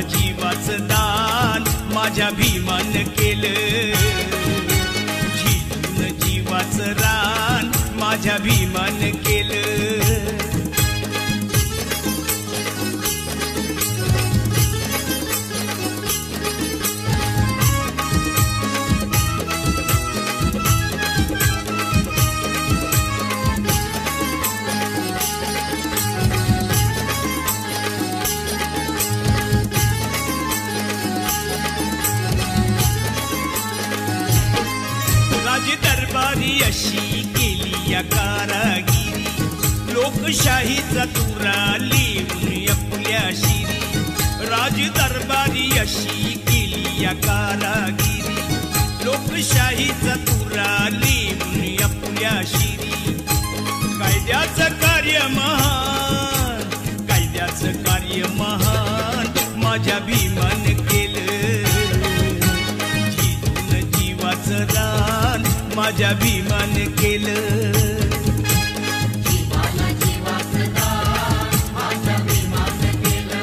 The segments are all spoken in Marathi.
जीवाचं दान माझ्या भीमान केलं, झिजून जीवाचं रान माझ्या भीमान केलं. दरबारी अशी केली या कारागिरी, लोकशाहीचा तुरा लिहून आपल्या शिरी. राज दरबारी अशी केली या कारागिरी, लोकशाहीचा तुरा लिहून आपल्या शिरी. कायद्याचं कार्य महान, कायद्याचं कार्य महान माझ्या भीमान केलं, झिजून जीवाचं रान माझ्या भीमान केलं. जीवाला जीवाचं दान माझ्या भीमान केलं,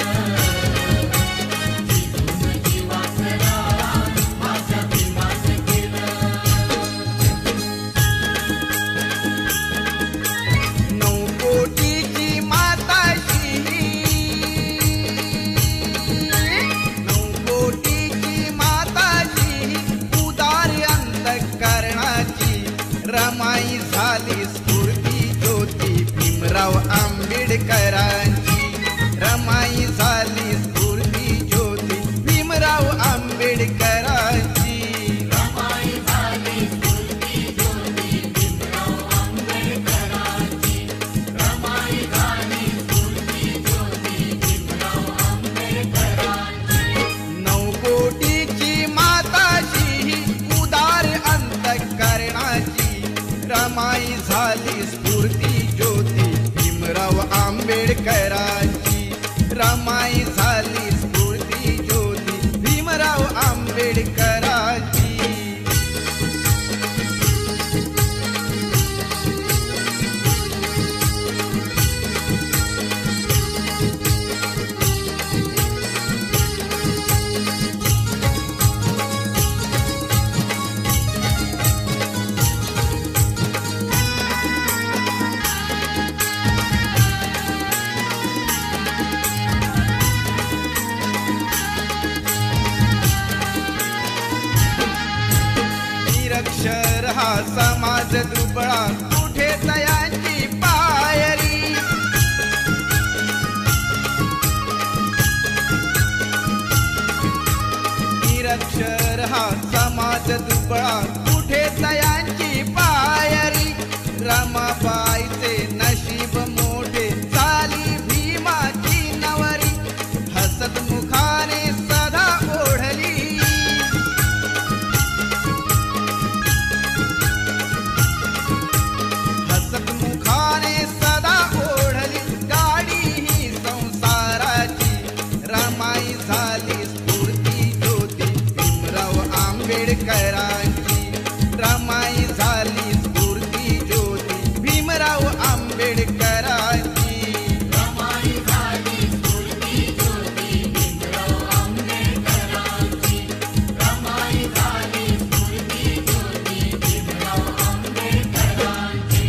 झिजून जीवाचं रान माझ्या भीमान केलं. 9 कोटीची माताशी, 9 कोटीची माताशी उदार अंतःकरणाची रमाई झाली स्फूर्ती ज्योती भीमराव आंबेडकरांची. रमाई झाली स्फूर्ती ज्योती भीमराव आंबेडकरांची. रमाई झाली स्फूर्ती ज्योती भीमराव आंबेडकरांची. रमाई झाली स्फूर्ती ज्योती भीमराव आंबेडकरांची. 9 कोटीची माताशी उदार अंतःकरणाची रमाई झाली स्फूर्ती ज्योती भीमराव आंबेडकरांची. रमाई झाली स्फूर्ती ज्योती भीमराव आंबेडकरांची. निरक्षर हा समाज दुबळा कुठे तयांची पायरी. निरक्षर हा समाज दुबळा कुठे तयांची पायरी. रमाबाईचे नशीब मोठे झाली भीमाची नवरी, हसत मुखाने सदा ओढली. हसत मुखाने सदा ओढली गाडी ही संसाराची. रमाई झाली स्फूर्ती ज्योती भीमराव आंबेडकरांची. रमाई झाली स्फूर्ती ज्योती भीमराव आंबेडकरांची. रमाई झाली स्फूर्ती ज्योती भीमराव आंबेडकरांची. रमाई झाली स्फूर्ती ज्योती भीमराव आंबेडकरांची.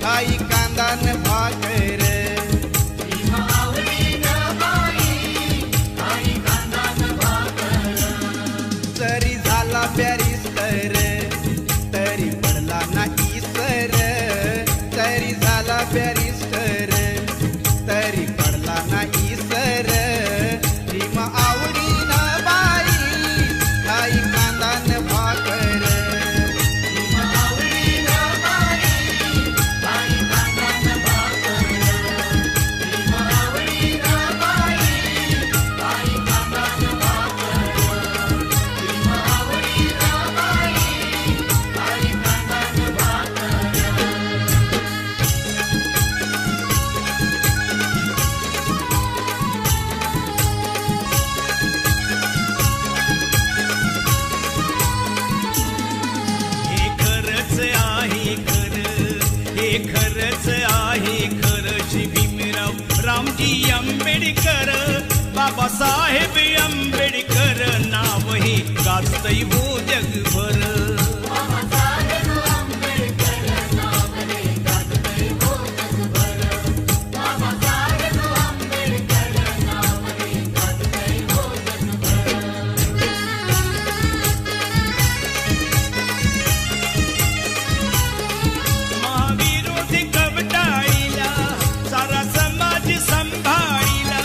खाई कांदा न भाकर भीमा आवडीनं बाई खाई कांदा न भाकर जरी झाला बॅरिस्टर तरी पडला नाही सर तरी झाला बॅरिस्टर तरी पडला नाही सर भीमा आवडीनं बाई खाई कांदा न भाकर भीमा आवडीनं बाई खाई कांदा न भाकर भीमा आवडीनं बाई खाई कांदा न भाकर भीमा आवडीनं बाई खाई कांदा न भाकर हे खरंच आहे खरं हे खरंच आहे खरं श्री भीमराव रामजी आंबेडकर बाबासाहेब आंबेडकर नाव हे गाजतंय हो जगभर बाबासाहेब आंबेडकर नाव हे गाजतंय हो जगभर बाबासाहेब आंबेडकर नाव हे गाजतंय हो जगभर महाविरोधी कवटाळीला सारा समाज सांभाळीला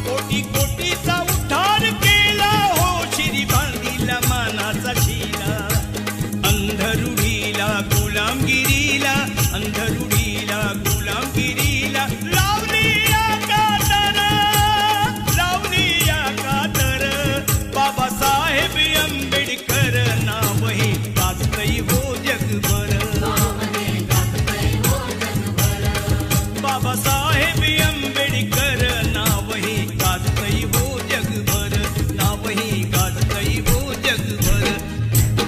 कोटी कोटीचा उद्धार केला हो श्री बांधीला मानाचा शिला अंधरुढीला गुलामगिरीला अंधरुढीला गुलामगिरीला लावली या कातर बाबासाहेब आंबेडकर नाव हे गाजतंय हो जगभर बाबासाहेब आंबेडकर नाव हे गाजतंय हो जगभर नाव हे गाजतंय हो जगभर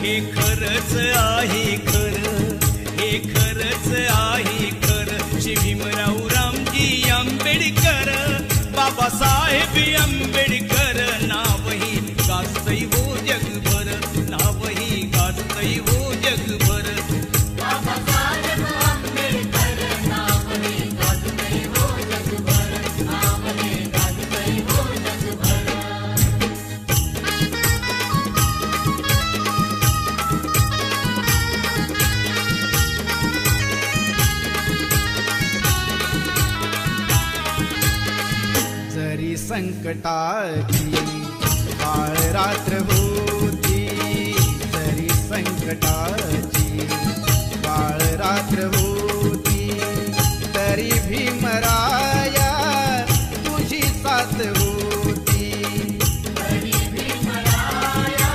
हे खरंच आहे खरं हे खरंच आहे खरं श्री भीमराव रामजी आंबेडकर बाबासाहेब आंबेडकर नाव हे गाजतंय हो जगभर नाव हे गाजतंय हो जगभर बाबासाहेब आंबेडकर नाव हे गाजतंय हो जगभर नाव हे गाजतंय हो जगभर जरी संकटाची काळ रात्र होती जरी संकटाची काळ रात्र होती तरी भीमराया तुझी साथ होती तरी भीमराया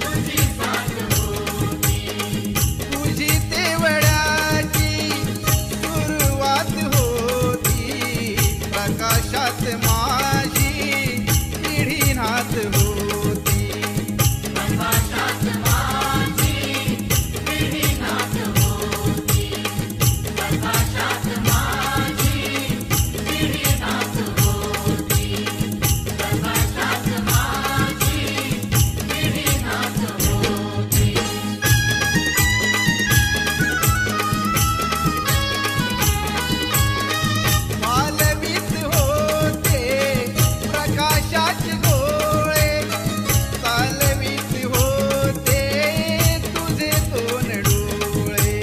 तुझी साथ होती तुझी तेवढ्याची सुरुवात होती प्रकाशात माझी पिढीनाथ होती प्रकाशात माझी पिढीनाथ होती प्रकाशात माझी पिढीनाथ होती प्रकाशात माझी पिढीनाथ होती मालवीत होते प्रकाशाचे गोळे चालवीत होते तुझे दोन डोळे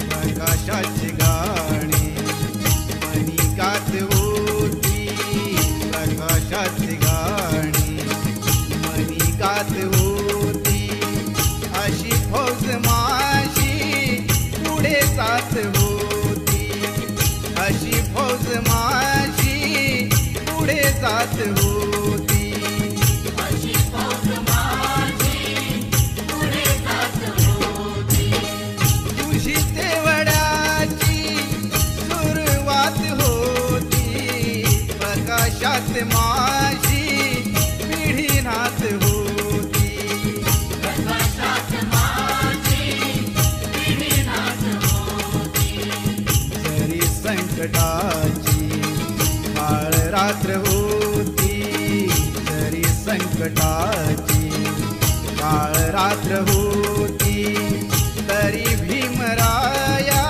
प्रकाशाची गाणी मनी गात होती प्रकाशाची गाणी मनी गात होती अशी फौज माझी पुढे जात होती अशी फौज माझी पुढे जात होती अशी फौज माझी पुढे जात होती तुझी तेवढ्याची सुरुवात होती प्रकाशात माझी पिढीनाथ होती प्रकाशात माझी पिढीनाथ होती जरी संकटाची काळ रात्र होती जरी संकटाची काळ रात्र होती तरी भीमराया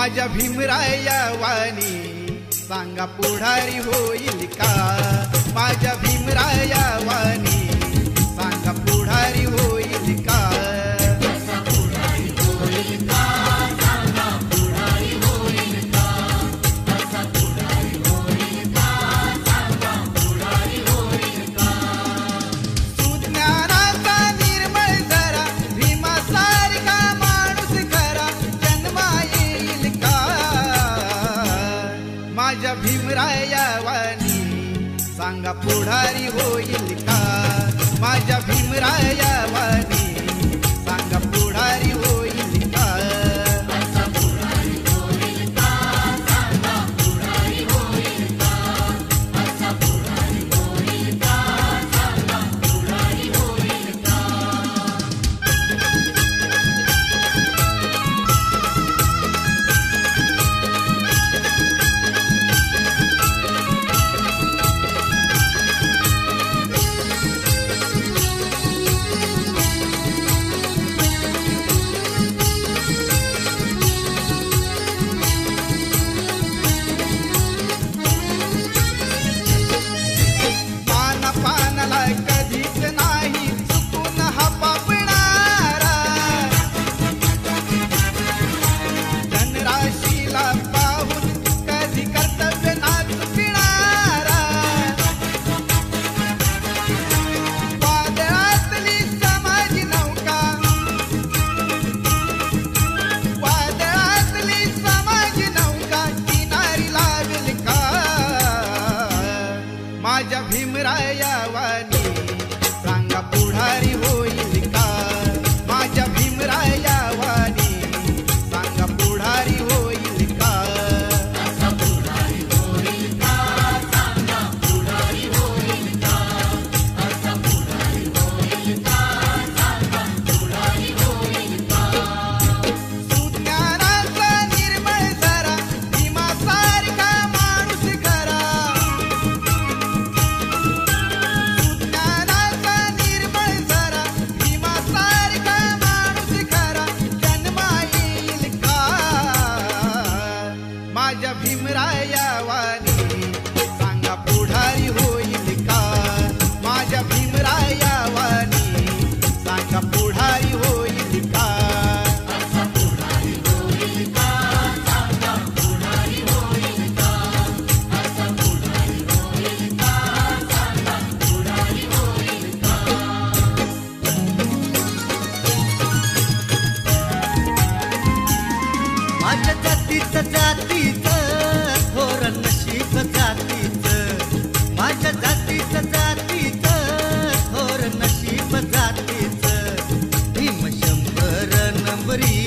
माझ्या भीमराया वाणी सांगा पुढारी होईल का? माझ्या भीमराया वाणी सांगा पुढारी होईल का? माझ्या भीमराया वाणी सांगा पुढारी होईल का? माझ्या भीमराया वाणी सांगा पुढारी होईल का? माझ्या भीमराया वाणी सांगा पुढारी होईल का? माझ्या भीमराया वाणी सांगा पुढारी होईल का? सुज्ञानाचा निर्मळ जरा भीमासारखा माणूस खरा. माझ्या भीमराया वाणी सांगा पुढारी होईल का? माझ्या भीमराया वाणी सांगा पुढारी होईल का? माझ्या जातीचं जातीचं थोर नशीब जातीचं. माझ्या जातीचं जातीचं थोर नशीब जातीचं. भीम 100 नंबरी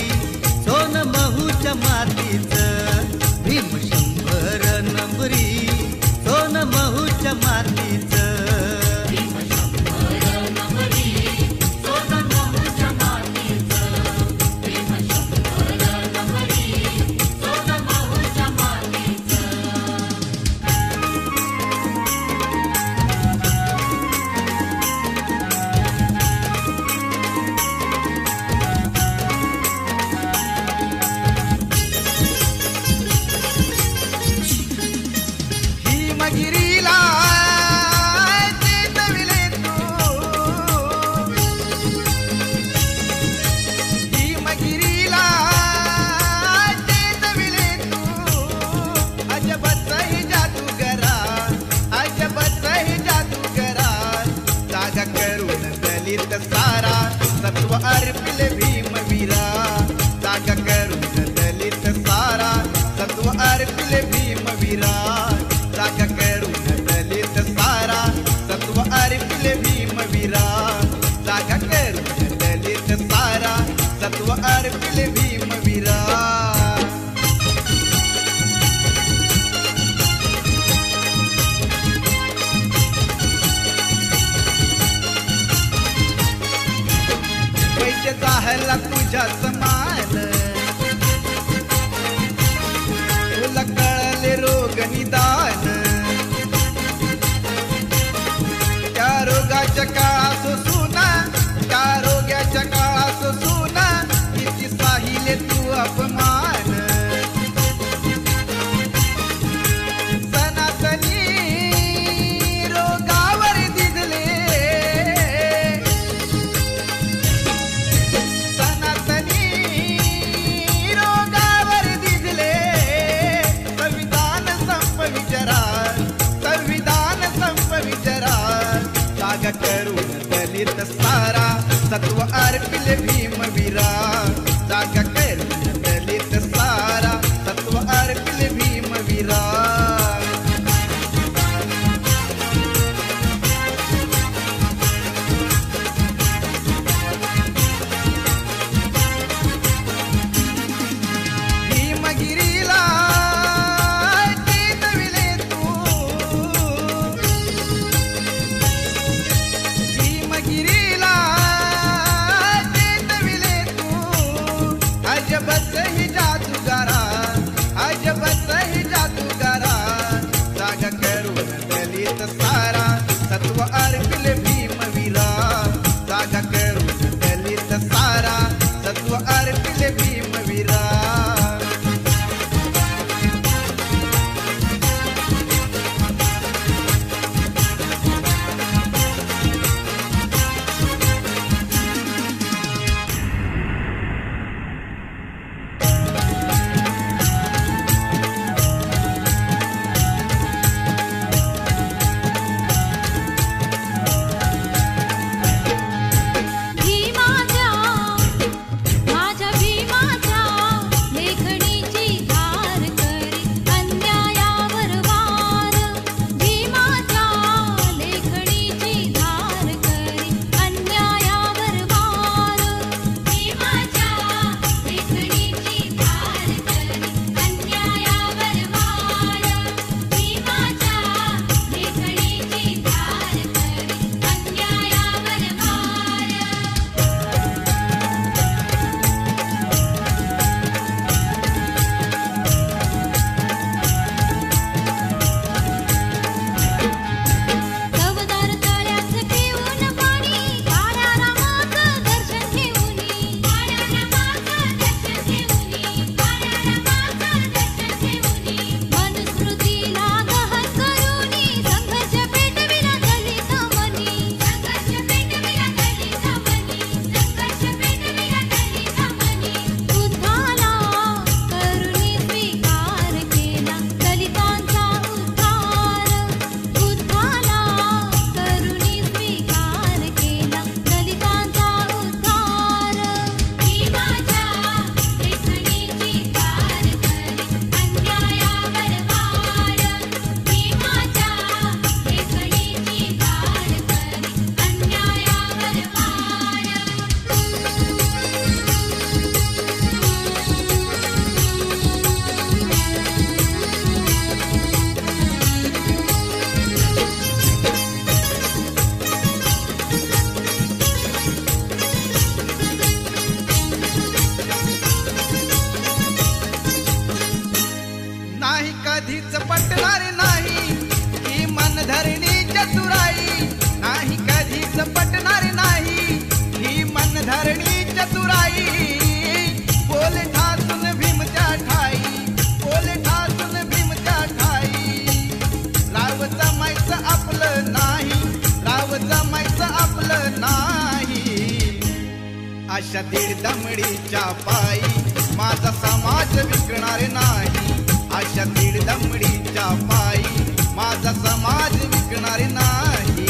सोन महूच्या मातीचं. भीम 100 नंबरी सोन महूच्या मातीचं. हिमगिरीला चेतविले तू. हिमगिरीला चेतविले तू. अजबच ही जादूगरा, अजबच ही जादूगरा. जागा करून दलित सारा सत्व अर्पिले भीमवीरा. जागा करून दलित सारा सत्व अर्पिले भीमवीरा. जागा करून दलित सारा सत्व अर्पिले भीमवीरा. जागा करून दलित सारा सत्व अर्पिले भीमवीरा. पैसे जाहला तुझ्या समान, तुला कळले रोग निदान. त्या रोगाच्या काळात सुना, त्या रोगाच्या काळात सुना. किती साहिले तू अपमान. अर्पिले भीमवीरा जागा करून दलित सारा सत्व अर्पिले भीमवीरा भीमगिरीला चेतविले तू भीमगिरीला चेतविले तू अजबच ही जादूगारा अजबच ही जादूगारा जागा करून दलित सारा सत्व अर्पिले भीमवीरा जागा करून दलित सारा सत्व अर्पिले भीमवीरा नाही कधीच पटणार नाही ही मनधरणी चतुराई नाही कधीच पटणार नाही ही मनधरणी चतुराई बोल ठासून भीमच्या ठाई बोल ठासून भीमच्या ठाई राव जमायचं आपलं नाही राव जमायचं आपलं नाही अशा दीड दमडीच्या पायी माझा समाज विकणार नाही अशा दीड दमडीच्या पायी माझा समाज विकणार नाही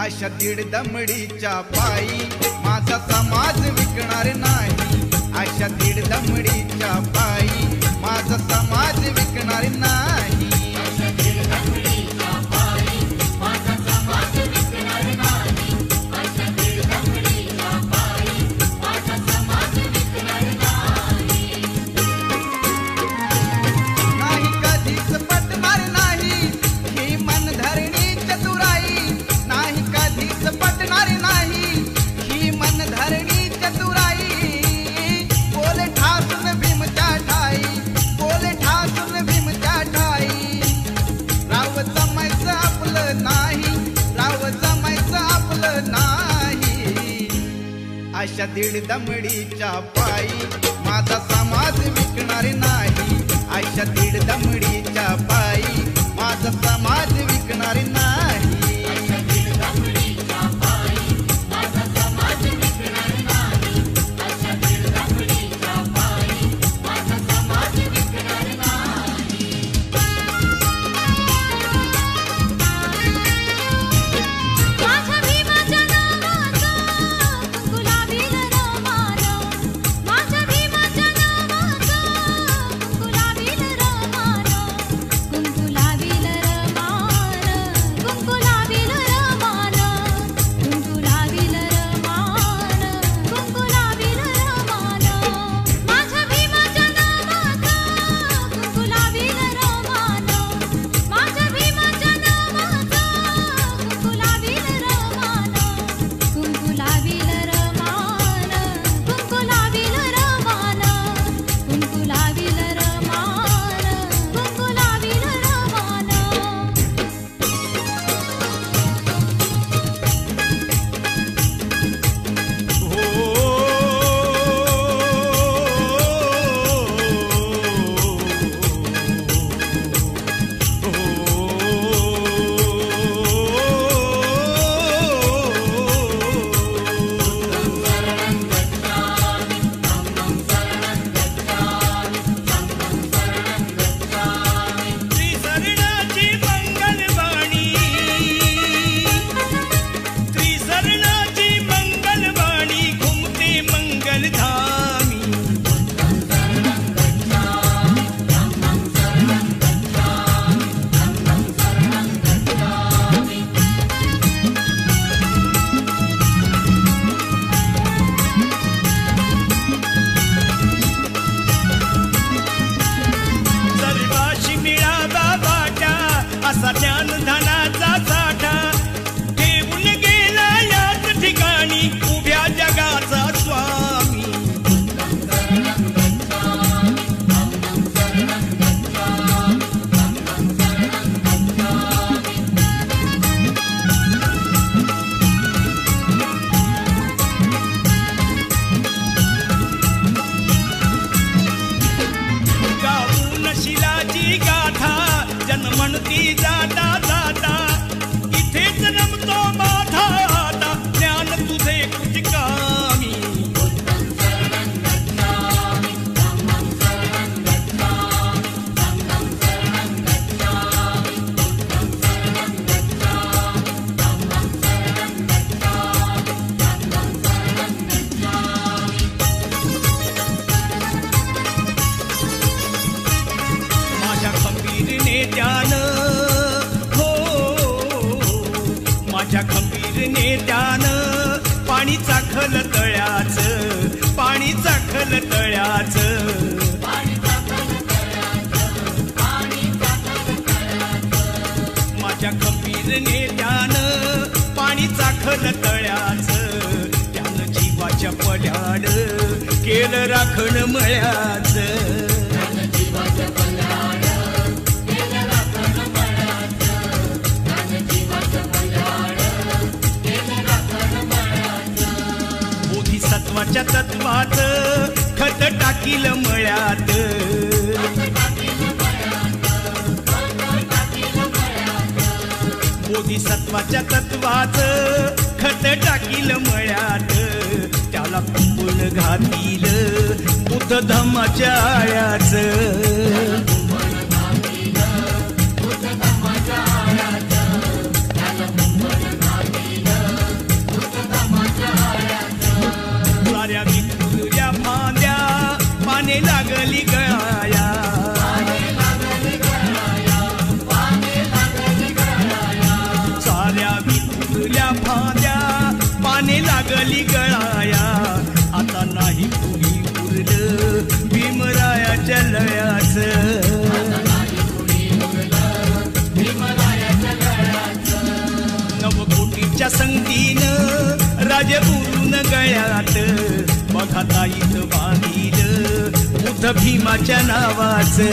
अशा दीड दमडीच्या पायी माझा समाज विकणार नाही अशा दीड दमडीच्या पायी माझा समाज विकणार नाही माझा समाज विकणार नाही अशा दीड दमडीच्या पायी अशा दीड दमडीच्या पायी माझा समाज विकणार नाही. अशा दीड दमडीच्या पायी माझा समाज विकणार नाही. माझ्या खंबीर नेत्यानं पाणी चाखल तळ्याचं, पाणी चाखल तळ्याचं. माझ्या खंबीर नेत्यानं पाणी चाखल तळ्याचं, त्यानं जीवाच्या पल्याड केलं राखण मळ्याचं. बोधिसत्वाच्या तत्वात खत टाकील मळ्यात, बोधिसत्वाच्या तत्वात खत टाकील मळ्यात, त्याला कुंपण घातील बुद्ध धम्माच्या आळ्याचं. साऱ्या विखुरल्या फांद्या पाने लागली गळाया, साऱ्या विखुरल्या फांद्या पाने लागली गळाया. आता नाही कुणी उरलं भीमरायाच्या लयाचं. नवकोटीच्या संगतीनं राजे उरून गळ्यात, बघा ताईत बांधील बुद्ध भीमाच्या नावाचं.